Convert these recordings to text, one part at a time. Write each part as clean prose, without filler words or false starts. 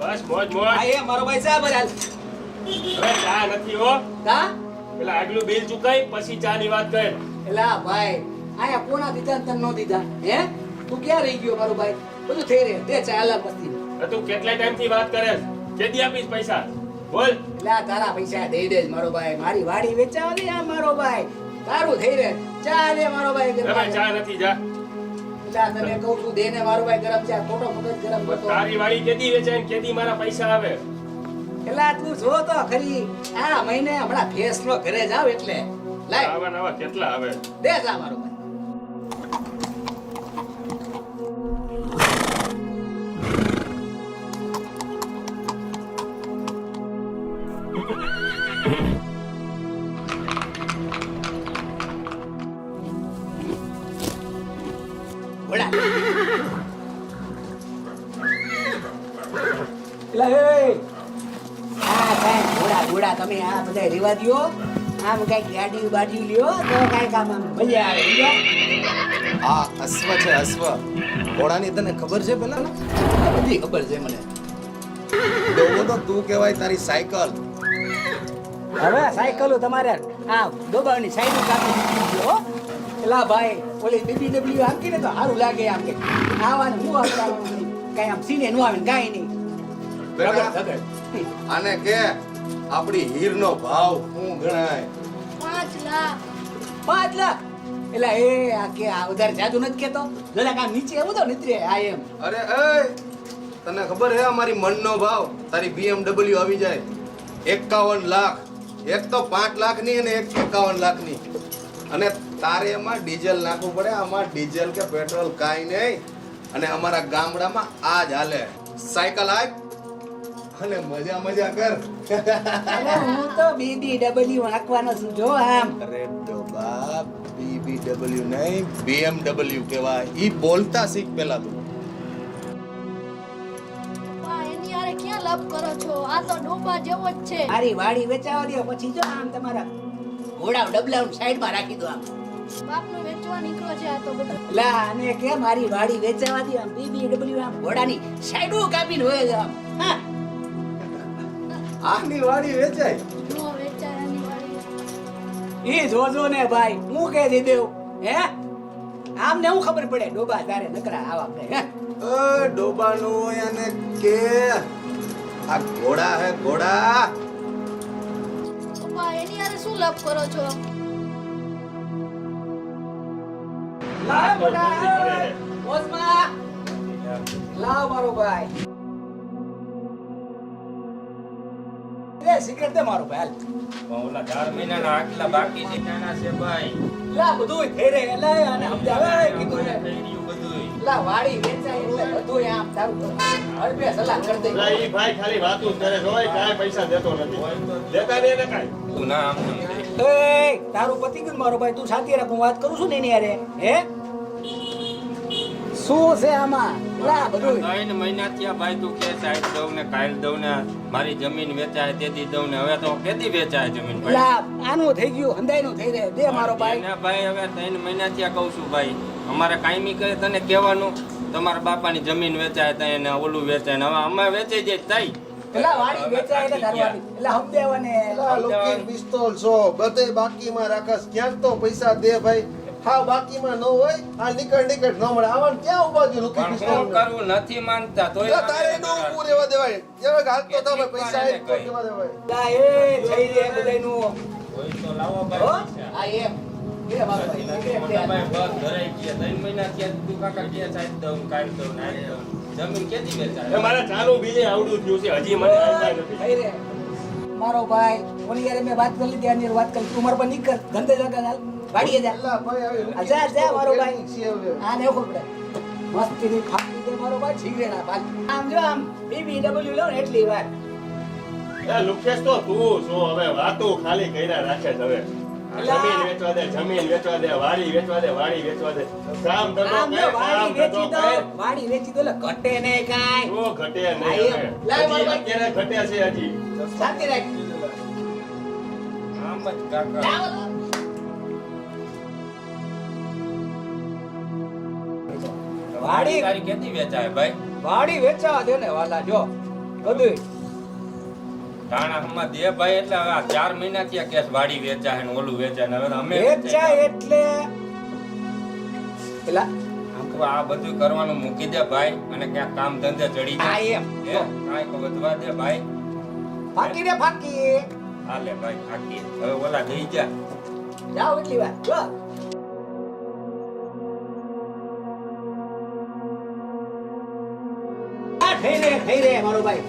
બસ મોજ મોજ. આ એ મારો ભાઈ ચા ભરાલ. હવે ચા નથી હો. કા? પેલા આગલું બિલ ચૂકાઈ પછી ચા ની વાત કર. એલા ભાઈ આયા કોના દીધા ને તને નો દીધા હે? તું ક્યાં રહી ગયો મારો ભાઈ? બધું થઈ રહે તે ચા અલગ પસ્તી. તું કેટલા ટાઈમ થી વાત કરે? કેદી આપીશ પૈસા? બોલ. એલા તારા પૈસા દઈ દે મારો ભાઈ. મારી વાડી વેચાવા દે આ મારો ભાઈ. તારું થઈ રહે. ચા લે મારો ભાઈ. હવે ચા નથી જા. એલા તને કહું છું દે ને મારો ભાઈ ગરમ ચા. ખોટો મગજ ગરમ કરતો. તારી વાડી કેદી વેચાય ને કેદી મારા પૈસા આવે? એલા તું જો તો ખરી આ મહિને હમણાં ફેસલો ઘરે જાવ એટલે લાય આવા નવા કેટલા આવે? દે જા મારો ભાઈ. ઓલા એલા એ આ કાઈ ઘોડા તમે આ બધા રેવા દ્યો. આમ કઈ ગાડી બાડી લ્યો તો કઈ કામ આમ મજા આવે. આ અશ્વ છે અશ્વ. ઘોડાની તને ખબર છે પેલા ને? બધી ખબર છે મને. ડોબો તો તું કહેવાય તારી સાયકલ. હવે સાયકલો તમારે આ દોબાની સાઈડ કાપી દીધી હો. એલા ભાઈ ઓલી BBW આમકી ને તો સારું લાગે આમ કે આવાનું હું આવવાનું કઈ આમ સીને નો આવે ને કાઈ નહીં. આને કે આપણી હીરનો ભાવ શું ગણાય? 5 લાખ. 5 લાખ? એલા એ આ કે આ વધારે જાદુ નથી કેતો? જરા કામ નીચે આવું તો નીતરે આ એમ. અરે એ તને ખબર હે અમારી મનનો ભાવ? તારી BMW આવી જાય 51 લાખ. એક તો 5 લાખ ની અને એક 51 લાખ ની. અને તારે એમાં ડીઝલ નાખવું પડે. આમાં ડીઝલ કે પેટ્રોલ કાઈ નહીં. અને અમારા ગામડામાં આ જ હાલે. સાયકલ આય અને મજા કર. અરે હું તો BBW હાંકવાનો છું જો આમ. અરે તો બાપ BBW નહીં BMW કહેવાય. ઈ બોલતા શીખ પેલા તું. પપ્પા એની હારે ક્યાં લપ કરો છો? આ તો ડોબા જેવો જ છે. મારી વાડી વેચાવા દો પછી જો આમ તમારા ઘોડા ડબલા સાઈડમાં રાખી દો આમ. બાપનું વેચવા નીકળો છે આ તો બધો. લા અને કે મારી વાડી વેચાવા દો આમ BBW આમ ઘોડાની સાઈડો કાપીને હોય છે આમ. હા આની વાડી વેચાય? નો વેચાય એની વાળી. ઈ જોજો ને ભાઈ હું કહી દીધું હે આમને હું ખબર પડે ડોબા તારે નકરા આવા આપણે હે. ડોબાનું હોય અને કે આ ઘોડા હે ઘોડા. પપ્પા એની હારે શું લપ કરો છો? લાવ મોટા ઓસમા લાવ મારો ભાઈ. એ સિગરેટ દે મારો ભાઈ. ઓલા 4 મહિનાના આટલા બાકી છે નાના છે ભાઈ. લા બધું થઈ રહે લા અને સમજાવે કીધું ને થઈ રહ્યું બધુંય. લા વાડી વેચાય એટલે બધું આમ તારું હરપે સલાહ કરી દે. પેલા ઈ ભાઈ ખાલી વાતું જ કરે છે. ઓય કાંઈ પૈસા દેતો નથી. દેતા ને એને કાંઈ. તું ના આમ તેમ દે. એ તારું પતિ ગયું મારો ભાઈ તું શાંતિ રાખ હું વાત કરું છું ને એની હારે હે શું છે આમાં લા બધું 3 મહિનાથી આ ભાઈ તું કે સાઈડ દઉં ને કાલ દઉં ને મારી જમીન વેચાય તેથી દઉં ને હવે તો કેદી વેચાય જમીન ભાઈ? લા આનું થઈ ગયું હંદાઈનું થઈ રહે દે મારો ભાઈ. ને ભાઈ હવે 3 મહિનાથી આ કહું છું ભાઈ અમારે કાયમી કરે તને કહેવાનું તમારા બાપાની જમીન વેચાય તઈ ને ઓલું વેચાય ને હવે અમે વેચાઈ જાય તઈ પેલા વાડી વેચાય એટલે ઘરવાળી એટલે હમદેવાને લોકી પિસ્તોલ છો બધે બાકીમાં રાખસ. ક્યાંક તો પૈસા દે ભાઈ. હા બાકીમાં ન હોય આ નીકળ ન મળે. આવા ક્યાં ઉભા છે લોકી પણ પિસ્તોલ? શું કરવું નથી માનતા તોય તારે નો ઊભું રહેવા દેવાય. એવા હાલ તો તમે પૈસા આઈ તો દેવા દેવાય. લા એ થઈ રે બધાયનું કોઈ તો લાવો હો ભાઈ આ એમ એ મારો ભાઈ મોટા ભાઈ બસ ધરાઈ ગયા 3 મહિનાથી તું કાકા કે સાઈડ દઉં કાલ દઉં ના દઉં જમીન કેદી વેચાય? એ મારે ચાલુ બીજે આવડું થયું છે હજી મને આવતા નથી. થઈ રે મારો ભાઈ ઓલી યાર મેં વાત કરી લીધી આની વાત કરી તું મારા પર નીકળ ધંધે જગા હાલ વાડીએ જા અલ્લા ભાઈ આવી જા જા મારો ભાઈ છે હવે. આ ને ખબર પડે મસ્તીની ફાટી દે મારો ભાઈ જીગરેના ભાઈ. આમ જો આમ BMW લો ને એટલી વાર. એ લુકેશ તો તું શું હવે વાતો ખાલી કર્યા રાખે છે હવે જમીન વેચવા દે, જમીન વેચવા દે, વાડી વેચવા દે, વાડી વેચવા દે. કામ ધંધો આમ જો કર, કામ વાડી ધંધો વેચી દો, કર. વાડી વેચી દો એટલે ઘટે નહીં કાંઈ. શું ઘટે આ નહીં એમ. હવે. લાય મારો હજી ભાઈ. અત્યારે ઘટે છે હજી. શાંતિ રાખ. આમ જ કાકા લાવો તો. વાડી તારી કેતી વેચાય ભાઈ વાડી વેચાવા દે ને વાલા જો બધું ટાણા હમણાં દે ભાઈ એટલે હવે આ 4 મહિના થયા કેસ વાડી વેચાય ને ઓલું વેચાય ને હવે તો અમે વેચાય એટલે પેલા આ બધું કરવાનું મૂકી દે ભાઈ અને ક્યાંક કામ ધંધે ચડી આ જાય એમ હે કાંઈક વધવા દે ભાઈ ફાકી દે ફાકી હાલે ભાઈ થાકી હવે ઓલા જઈ જા જાઓ એટલી વાર જો આ થઈ રે મારો ભાઈ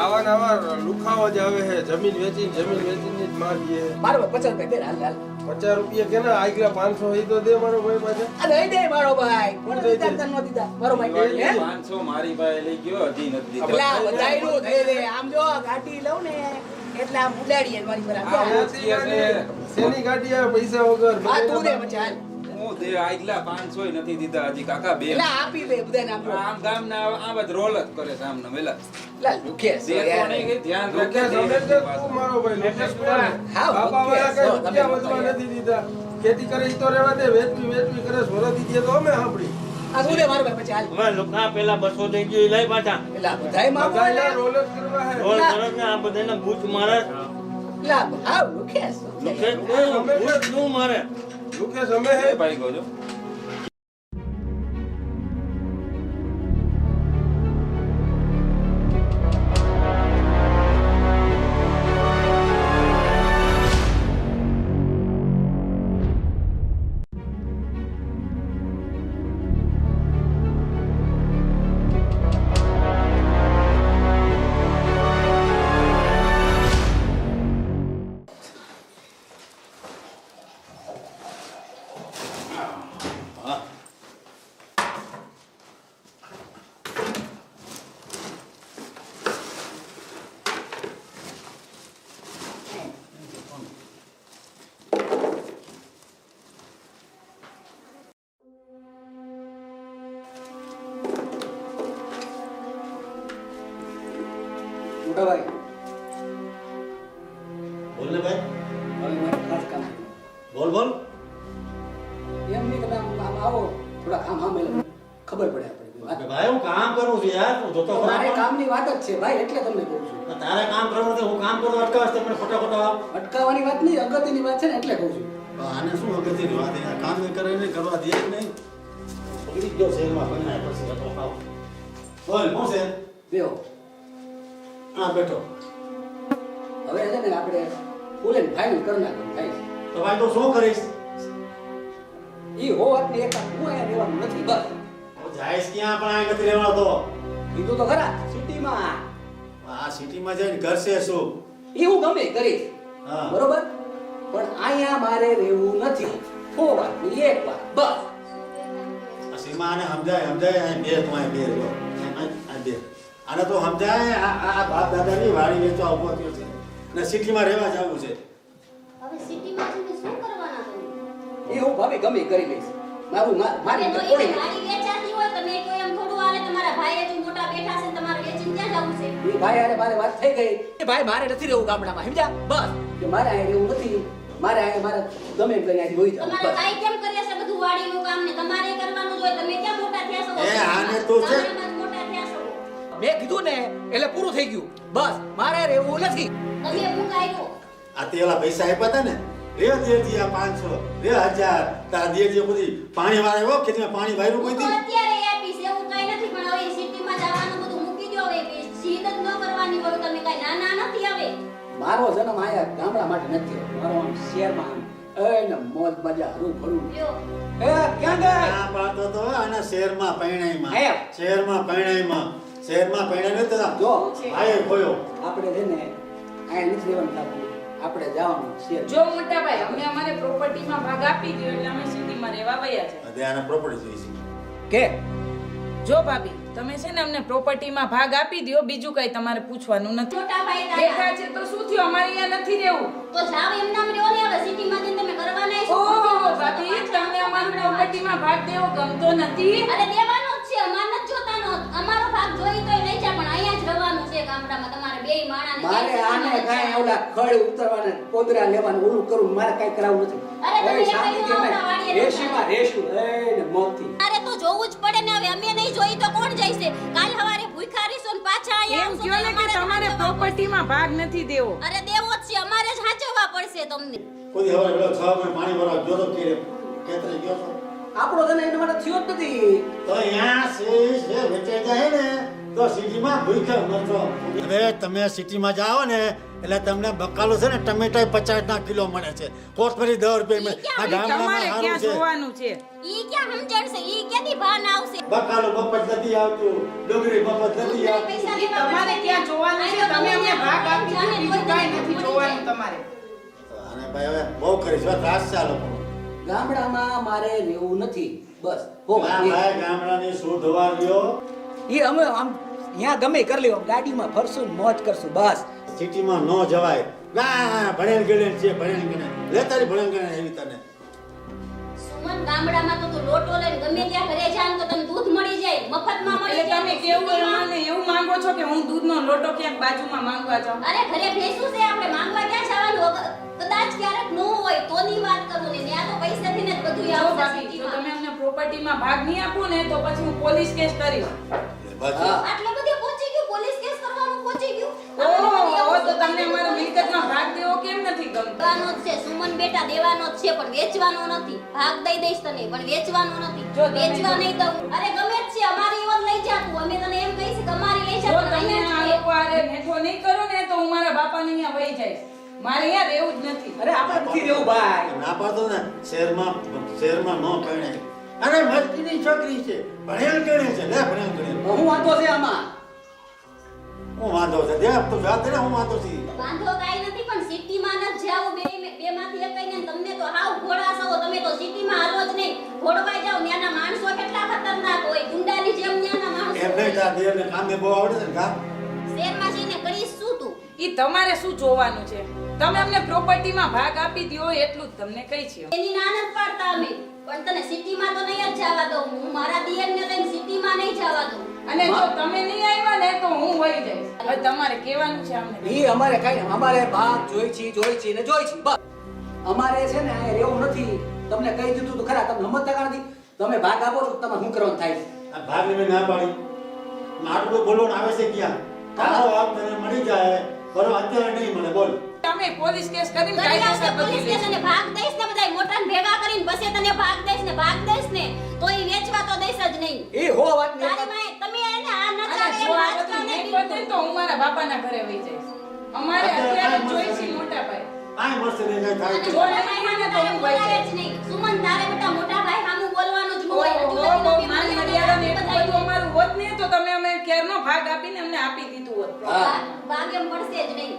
આવા ને આવા લુખાવો જ આવે છે જમીન વેચીને જ મારીએ મારો ભાઈ 50 રૂપિયા દે હાલ હાલ 50 રૂપિયા કેના આગલા 500 એ તો દે મારો ભાઈ પાસે આ દઈ દે મારો ભાઈ કોણ દીધા તન નો દીધા મારો ભાઈ હે 500 મારી ભાઈ લઈ ગયો હજી નથી પેલા વધાયરું થઈ રે આમ જો ગાડી લઉં ને એટલે આમ ઉડાડીએ મારી પર આમ જો. શેની ગાડી આવે પૈસા વગર આ તું દે મચા હાલ હું દે આગલા 500 નથી દીધા હજી કાકા બે એટલે આપી દે બધાને આમ જો આમ ગામના આમ જ રોલ જ કરે છે આમના વેલા લા લુખે દે તો નહીં કે ધ્યાન લોકેશ રાખે અમે જ તું મારો ભાઈ લોકેશ કોણ? હા, બાપા વાળા કઈ લોકેશ, રૂપિયા તમે વધવા નથી દીધા ખેતી કરે ઈ તો રહેવા દે વેચવી કરે સોરાથી દે તો અમે સાંભળી આ તું દે મારો ભાઈ મચા હાલ હવે લોકો પેલા 200 થઈ ગયું એ લઈ પાછા એટલે બધાય માં બધાયના રોલ જ કરવા હે રોલ કરો ને આ બધાને બૂચ મારે લા હા લુખે લુકેશ બૂચ નું મારે લોકેશ અમે હે ભાઈ ગયો છો મોટા ભાઈ બોલ ને ભાઈ હવે મારે ખાસ કામ છે. બોલ બોલ એમ નહીં તમે આમ આવો થોડા કામ આમ એટલે ખબર પડે આપણે વાત. ભાઈ હું કામ કરું છું યાર તું જોતો ખરો. મારે કામની વાત જ છે ભાઈ એટલે તમને કહું છું તારે કામ કરવાનું છે, હું કામ કરું અટકાવશ તો મને ફટાફટ અટકાવવાની વાત નહીં અગત્યની વાત છે ને એટલે કહું છું આને શું અગત્યની વાત છે? કામ નહીં કરે નહીં કરવા દે જ નહીં પકડી ગયો શેરમાં બનાય પછી હતો ખાવ બોલ શું છે બેહો હા બેઠો હવે છે ને આપણે ફૂલ એન્ડ ફાઇનલ કરી નાખવાનું થાય છે. તો ભાઈ તો શું કરીશ ઈ હો વાત ને એક હું અહીંયા રહેવાનું નથી બસ હું જાઈશ ક્યાં પણ આ નથી રહેવાનો તો કીધું તો ખરા સિટીમાં આ સિટીમાં જઈને ઘર છે શું એ હું ગમે એ કરીશ હા. બરોબર પણ અહીંયા મારે રહેવું નથી હો વાત ની એક વાત બસ આ સીમા આને સમજાય આ બે તો આ બે જો આ બે આને તો સમજાય આ બાપ દાદાની વાડી વેચવા ઉભો થયો છે અને સિટીમાં રહેવા જવું છે હવે સિટીમાં જઈને શું કરવાના તમે એ હું ભાભી ગમે એ કરી લઈશ મારી તો રીતે એ કોઈ ગાડી વેચાતી હોય તમે તો એમ થોડું હાલે તમારા ભાઈએ તો મોટા બેઠા છે ને તમારે વેચીને ક્યાં જવું છે એ ભાઈ હારે મારે વાત થઈ ગઈ એ ભાઈ મારે નથી રહેવું ગામડામાં સમજ્યા બસ કે મારે અહીંયા રહેવું નથી મારે અહીંયા મારે ગમે એમ કરીને અહીંથી વહી જવું તમારે બસ કાઈ કેમ કરીએ છે બધું વાડીનું કામ ને તમારે કરવાનું જ હોય તમે કેમ મોટા થયા છો એ આને તો છે. ગામડામાં જ મોટા થયા છો મેં કીધું ને એટલે પૂરું થઈ ગયું બસ મારે રહેવું નથી તમે હું કાઈ આ તે ઓલા પૈસા આપ્યા હતા ને રે દેજી આ 500 રે 1000 તારા દેજી બધી પાણી વાળા આવ્યો ખેતીમાં પાણી વાયરું કોઈ હું તો દી અત્યારે આપીશ એવું કાઈ નથી પણ હવે સિટીમાં જવાનું બધું મૂકી દો હવે જીદ જ ન કરવાની હોય તમે કાઈ નાના નથી હવે મારો જન્મ આયા ગામડા માટે નથી મારો આમ શહેરમાં આમ એને મોજ મજા હરું ભરું લ્યો એ ક્યાં ગઈ આ પાતો તો આના શહેરમાં પૈણાઈમાં એમ. શહેરમાં પૈણાઈમાં તો જો ભાઈ ખોયો આપણે છે ને અહીંયા નથી રહેવાનું થતું આપણે જવાનું છે. જો મોટા ભાઈ અમે અમારે પ્રોપર્ટીમાં ભાગ આપી દો એટલે અમે સિટીમાં રહેવા વયા છે. હવે આને પ્રોપર્ટી જોઈશે. કે જો ભાભી તમે છે ને અમને પ્રોપર્ટીમાં ભાગ આપી દો, બીજું કઈ તમારે પૂછવાનું નથી. મોટા ભાઈ બેઠા તારા છે તો શું થયું, અમારે અહીંયા નથી રહેવું. તો જાવ એમ નામ રહ્યો ને, હવે સિટીમાં જઈને તમે કરવાના છો. ઓહો ભાભી તમને અમારી પ્રોપર્ટીમાં ભાગ દેવો ગમતો નથી. અરે દેવાનો જ છે, અમાર નથી જોતાનો. અમારો ભાગ જોઈ તોય લઈ જા, પણ અહીંયા જ રહેવાનું છે ગામડામાં. તમારે બેય માણાને મારે આને કાંઈ ઓલા ખડ ઉતરવાના પોદરા લેવાનું ઓલું કરવું મારે કાંઈ કરાવવું નથી. અરે તમે હવે એ શાંતિથી કહ્યું અમે આવડા વાડીએ રેશીમાં રેશું ને મોતી. અરે તો જોવું જ પડે ને, હવે અમે નહીં જોઈ તો કોણ જઈશે? કાલ સવારે ભૂખ્યા રહીશું ને પાછા અહીંયા એમ આવશો કયો ને કે તો તમારે અમારે પ્રોપર્ટીમાં ભાગ નથી દેવો. અરે દેવો જ છે, અમારે જ સાચવવા પડશે તમને. કોઈ હવે પેલો 6 મહિને પાણી ભરવા ગયો તો કેતરે ગયો તો આપણો તને એના માટે થયો જ નથી. તો અહીંયા છે વેચાઈ જાય ને તો સિટીમાં ભૂખ્યા મરજો. હવે તમે સિટીમાં જાઓ ને એટલે તમને બકાલો છે ને ટમેટા 50 કિલો મળે છે, કોથમરી 10 રૂપિયા મળે. આ ગામડામાં તમારે સારું ક્યાં છે. જોવાનું છે? ઈ ક્યાં સમજણ છે? ઈ ક્યાંથી ભાન આવશે? બકાલો મફત નથી આવતું, ડુંગળી મફત નથી તમારે આવતી. પૈસા ઈ લેવા તમારે પડશે. ક્યાં જોવાનું છે? તમે અમને ભાગ આપી દો, બીજું કાંઈ નથી જોવાનું તમારે. અને ભાઈ હવે બહુ કરીશ, હવે ત્રાસ છે આ લોકોનો. ગામડામાં મારે રહેવું નથી બસ. હો ના ભાઈ, ગામડાની શુદ્ધ હવા લ્યો. એ અમે આમ ત્યાં ગમે કરી લેવું, ગાડીમાં ફરશું ને મોજ કરશું બસ. સિટીમાં ન જવાય. ના ભણેલ ગણેલ છે, ભણેલ ગણેલ લેતારી ભણેલ ગણેલ એવી તને. સુમન, ગામડામાં તો તું લોટો લઈને ગમે ત્યાં ઘરે જા ને તો તને દૂધ મળી જાય, મફતમાં મળી એટલે જાય. તમે કેવું મને એવું માંગો છો કે હું દૂધનો લોટો ક્યાંક બાજુમાં માંગવા જાઉં? અરે ઘરે ભેંસું છે, આપણે માંગવા ક્યાં જવાનું? કદાચ ક્યારેક ન હોય તોની વાત કરું ને, ત્યાં તો પૈસાથી ને જ બધું જો આવશે ભાભી, જો સિટીમાં. તમે અમને પ્રોપર્ટીમાં ભાગ નહીં આપો ને તો પછી હું પોલીસ કેસ કરીશ. બાકી આટલે બધે પહોંચી ગયું, પોલીસ કેસ કરવાનું પહોંચી ગયું. ઓહો, તો તમને અમારા મિલકતમાં ભાગ દેવો કેમ નથી ગમતો? દેવાનો જ છે સુમન બેટા, દેવાનો જ છે, પણ વેચવાનો નથી. ભાગ દઈ દઈશ તને, પણ વેચવાનો નથી. જો તમે વેચવા નહીં દઉં. અરે ગમે જ છે, અમારી ઓન લઈ જા તું. અમે તને એમ કહીશ કે અમારી લઈ જા, જો પણ તમે અહીંયા આ જ છે. લોકો આરે નેઠો નહીં કરો ને તો હું મારા બાપાને અહીંયા વહી જઈશ. મારે અહીંયા રહેવું જ નથી. અરે આપણે નથી રહેવું ભાઈ. ના પાડતો ને શહેરમાં ન પરણે. અરે મસ્તીની છોકરી છે, ભણેલ ગણેલ છે, લે ભણેલ ગણેલ. હું વાંધો છે આમાં. હું વાંધો છે, દે તું જાતે ને હું વાંધો છે. વાંધો કાંઈ નથી, પણ સિટીમાં ન જાવું. બેમાંથી એકાઈને ને તમને તો હાવ ઘોડા છો. તમે તો સિટીમાં હાલો જ નહીં. ઘોડવાઈ જાવ, ત્યાંના માણસો કેટલા ખતરનાક હોય, ગુંડાની જેમ ત્યાંના માણસો એમ નહીં, હોય. તાર દેવને કામે બહુ આવડે છે ને કા? શહેરમાં જઈને કરીશ શું તું? ઈ તમારે શું જોવાનું છે? તમે અમને પ્રોપર્ટીમાં ભાગ આપી દો એટલું જ તમને કહી છે. એની ના નથી પાડતા અમે, પણ તને સિટીમાં તો નહીં જ જવા દઉં. હું મારા દિયરને લઈને સિટીમાં નહીં જવા દઉં. અને જો તમે નહીં આવ્યા ને તો હું વહી જઈશ. હવે તમારે કહેવાનું છે અમને. ઈ અમારે કાંઈ નહીં. અમારે ભાગ જોઈ છે ને જોઈ છે બસ. અમારે છે ને આ રહેવું નથી. તમને કહી દીધું તો ખરા, તમે સમજતા નથી. તમે ભાગ આપો છો, તમારે શું કરવાનું થાય છે? આ ભાગને મેં ના પાડી. આટલું બોલવાનું આવે છે ક્યાં? તારો વાપ તને મળી જાય, બરો અત્યારે નહીં મળે, બોલ. તમે પોલીસ કેસ કરીને કરી આવશે કાયદેસર પોલીસ બધી સ્ટેશને. ભાગ દઈશ ને બધાય મોટાને ભેગા કરીને, પછી તને ભાગ દઈશ ને તો ઈ વેચવા તો દઈશ જ નહીં. એ હો વાત ને તારી માએ તમે એને આ ન અને ચાલે જો એમ આ વાંચવા બધું નહીં નહીં પતે તો હું મારા બાપાના ઘરે વહી જઈશ. અમારે અત્યારે જ જોઈ છે મોટા ભાઈ. કાંઈ મળશે નહીં, કાંઈ થાય અને છે. મોટા ભાઈ સામે તારે બોલાય જ નહીં. સુમન, તારે બેટા મોટા ભાઈ સામું બોલવાનું જ ન હોય. હજુ ઓહો, લગી બહુ નથી માન મને મર્યાદા ને એટલું બધાય. બધું અમારું હોત ને તો તમે અમે ક્યારનો ભાગ આપીને અમને આપી દીધું હોત. ભાગ એમ પડશે જ નહીં.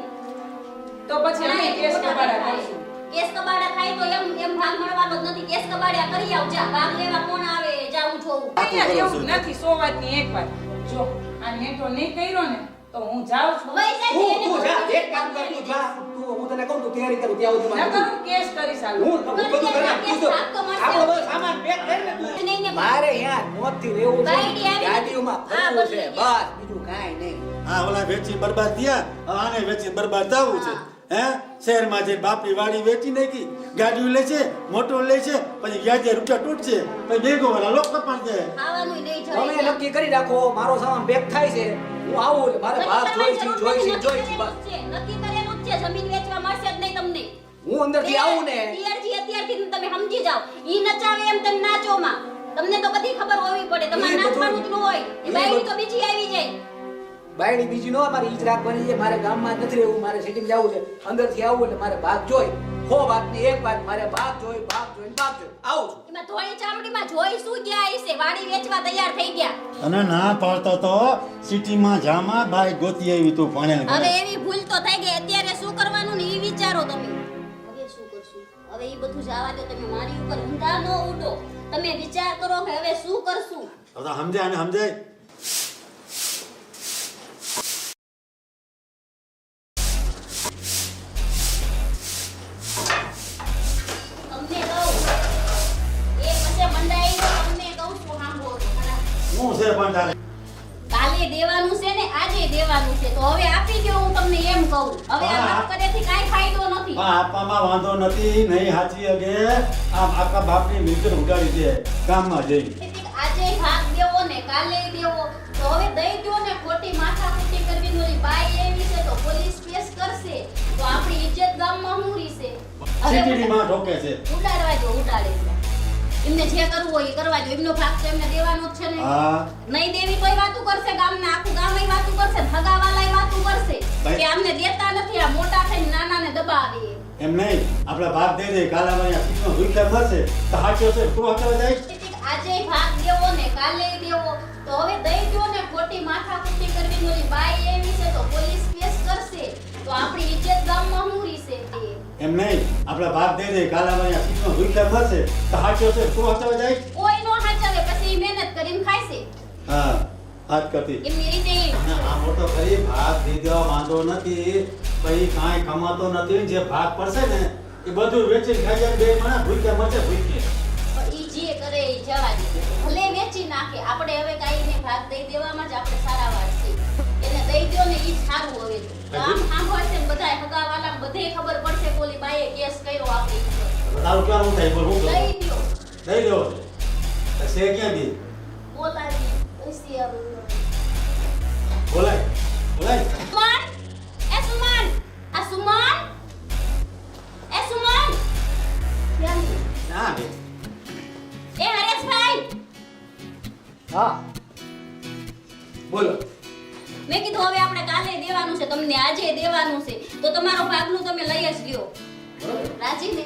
તો પછી અમે કેસ કબાડા કરશું. કેસ કબાડા થાય તો એમ ભાગ મળવાનો જ નથી. કેસ કબાડા કરી આવ જા. ભાગ લેવા કોણ આવે જાઉં જોઉં. અહીંયા જેવું નથી 100 વાતની એક વાત. જો આ નેટો નહીં કર્યો ને તો હું જાઉં છું. વઈ જાય છે એને તું જા, બધું એક કામ કર, તું જા. હું તને કહું તું તૈયારી કરું ત્યાં સુધી નકર મારે હું કેસ કરીશ હાલો. હું બધું કરી નાખું છું. આપણો બધો સામાન પેક કરીને તું. નહીં ને મારે યાર મોતથી રહેવું છે. ગાડી આવી. ગાડીઓમાં હા, ફરવું છે બદલી બસ, બીજું કાંઈ નહીં. હા, ઓલા વેચી બરબાદ થયા, હવે આને વેચી બરબાદ થવું છે. હે, શહેરમાં જે બાપની વાડી વેચી નાખી, ગાડીઓ લે છે, મોટો લે છે, પછી વ્યાજે રૂપિયા તૂટશે, પછી બેગો વાળા લોકો પડશે. ખાવાનું નહીં તમે જોઈએ. નક્કી કરી રાખો, મારો સામાન પેક થાય છે, હું આવું એટલે મારે ભાગ જોઈ છે બસ. નક્કી કરેલું જ છે. જમીન વેચવા મળશે જ નહીં તમને. હું અંદરથી આવું ને પિયરજી અત્યારથી તમે સમજી જાઓ. ઈ નચાવે એમ તમે નાચોમાં. તમને તો બધી ખબર હોવી પડે. તમારે ઈ બધું- નાચવાનું જ ન હોય. ઈ બાયડી બધું- તો બીજી આવી જાય. બાયડી બીજી નો મારે ઈ જ રાખવાની છે. મારે ગામમાં જ નથી રહેવું, મારે સિટીમાં જવું છે. અંદરથી આવું એટલે મારે ભાગ જોઈ. હો વાતની એક વાત, મારે ભાગ જોઈ. આવું છું. એમાં ધોળી ચામડીમાં જોઈ શું ગયા હશે? વાડી વેચવા તૈયાર થઈ ગયા. અને ના પાડતો તો સિટીમાં જામાં બાઈ ગોતી આવી તું ભણેલ હવે એવી ભૂલ તો થઈ ગઈ. અત્યારે શું કરવાનું ને ઈ વિચારો તમે. જવા દો, તમે મારી ઉપર ઊંધા ન ઉડો. તમે વિચાર કરો કે હવે શું કરશું. હવે તો સમજાય ને સમજાય. તમને કહું એ પછી મંડાઈ ગયો, તમને કહું છું સાંભળો. હું છે પણ તારે કાલે દેવાનું છે ને આજે દેવાનું છે, તો હવે આપી દો. હું તમને એમ કહું, હવે આ વાત કરેથી કાંઈ ફાયદો નથી. પણ આપવામાં વાંધો નથી. નહીં સાચી અગે આમ આખા બાપની મિલકત ઉડાડી દે ગામમાં જઈ. આજે ભાગ દેવો ને કાલે દેવો, તો હવે દઈ દો ને. ખોટી માથાકૂટી કરવી નોરી બાઈ એવી છે તો પોલીસ કેસ કરશે, તો આપણી ઇજ્જત ગામમાં હું રીશે. સીટીની માં ઠોકે છે. ઉડાડવા દો, ઉડાડે છે. એમને જે કરવું હોય એ કરવા દો. એમનો ભાગ તો એમને દેવાનો જ છે ને. હા નહીં દેવી તોય વાતું કરશે, ગામના આખું ગામય વાતું કરશે, ભગાવાલાય વાતું કરશે કે અમને દેતા નથી, આ મોટા થઈને નાનાને દબાવે. એમ નહીં, આપણે ભાગ દઈ દે. કાલે અહીંયા સીટનો ભૂખ્યા મરશે તો સાચો છે તું હકવા જાય. આજે ભાગ દેવો ને કાલે દેવો, તો હવે દઈ દો ને. ખોટી માથાકૂટી કરવી નોરી બાઈ એવી છે તો પોલીસ કેસ કરશે, તો આપણી ઇજ્જત ગામમાં હું રીશે. એમ નહીં, આપણે ભાગ દઈ દે. કાલે અહીંયા સીટનો ભૂખ્યા મરશે તો સાચો છે તું હકવા જાય. કોઈ નો હાચવે, પછી ઈ મહેનત કરીને ખાય છે હા હાથ કરતી. એમની રીતે. આ મોટો ખરી ભાગ દઈ દેવા વાંધો નથી. પછી કાંઈ કમાતો નથી. જે ભાગ પડશે ને એ બધું વેચીને ખાઈ જાય. બે મને ભૂખ્યા મરશે ભૂખ્યા. પણ ઈ જે કરે ઈ જવા દે, ભલે વેચી નાખે. આપણે હવે કાંઈ ને ભાગ દઈ દેવામાં જ આપણે સારા વાર છે. એને દઈ દો ને ઈ જ સારું. હવે ગામ સાંભળશે ને બધાય હગાવાલા બધે ખબર પડશે કે ઓલી બાઈએ કેસ કર્યો આપણી ઉપર. તારું કેવું થાય બોલ. હું દઈ દ્યો, દઈ દેવો છે સે ક્યાં દી બોલાવી પૈસી આવે. બોલાય બોલાય. સુમન, એ સુમન, આ સુમન, એ સુમન, ક્યાં ગઈ? ના બે એ હરેશભાઈ, હા બોલો. મેં કીધું હવે આપણે કાલે દેવાનું છે, તમને આજે દેવાનું છે, તો તમારો ભાગનું તમે લઈ જ લ્યો. રાજી ને?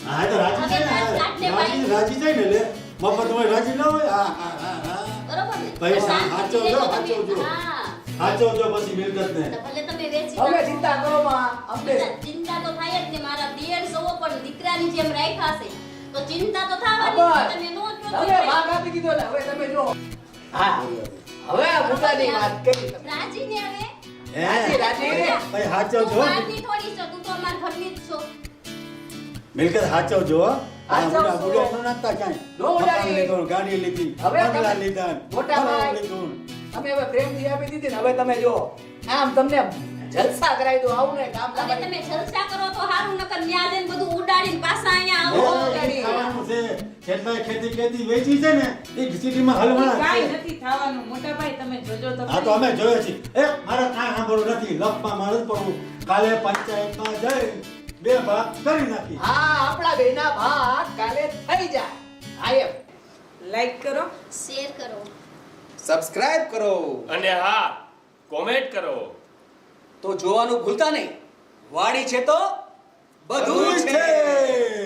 હા તો રાજી છે ને. રાજી છે ને. લે મફત હોય રાજી ના હોય. હા હા હા હા બરોબર ને? પૈસા શાંતિથી સાચવજો, લેજો તમે. સાચવજો. હા, સાચવજો પછી મિલકત ને. તો ભલે તમે વેચી હવે નાખો. ચિંતા કરો માં. અમને ચિંતા તો થાય જ ને. મારા દિયર સવો પણ દીકરાની જેમ રાખ્યા છે, તો ચિંતા તો આભાર. થવાની. તમે નો કહો તો તમે ભાગ આપી દીધો ને હવે તમે જો. હા હવે આ મુદ્દાની વાત કરી તમે. રાજી ને હવે હે રાજી રાજી. ભાઈ સાચવજો. તું બહારની થોડી છો, તું તો અમાર ઘરની જ છો. મિલકત સાચવજો. સાચવજો. બુડા નો નાખતા ક્યાંય. નો ઉડાડી. મકાન લીધું, ગાડી લીધી, હવે બંગલા તમે લીધા, મોટા ફલાણું ભાઈ. લીધું. તમે હવે પ્રેમથી આપી દીધી ને હવે તમે જો આમ તમને જલસા કરાવી દો. આવું ને કામ હવે તમે જલસા કરો તો હારું, નકર ન્યા જઈને બધું ઉડાડીને પાછા અહીંયા એ, આવો. ઉડાડી. એ ખાવાનું છે. કેટલાય ખેતી વેચી છે ને એ સિટીમાં હલવાના કાંઈ છે. નથી થવાનું મોટા ભાઈ, તમે જોજો તો હા તો અમે જોયો છીએ. મારે કાંઈ સાંભળવું નથી. લપમાં મારે જ પડવું. કાલે પંચાયતમાં જઈ બે ભાગ કરી નાખી. હા આપણા બેના ભાગ કાલે થઈ જાય. હા એમ. લાઈક કરો. શેર કરો. સબસ્ક્રાઇબ કરો. અને હા, કોમેન્ટ કરો. તો જોવાનું ભૂલતા નહીં. વાડી છે તો બધું બધું છે. છે.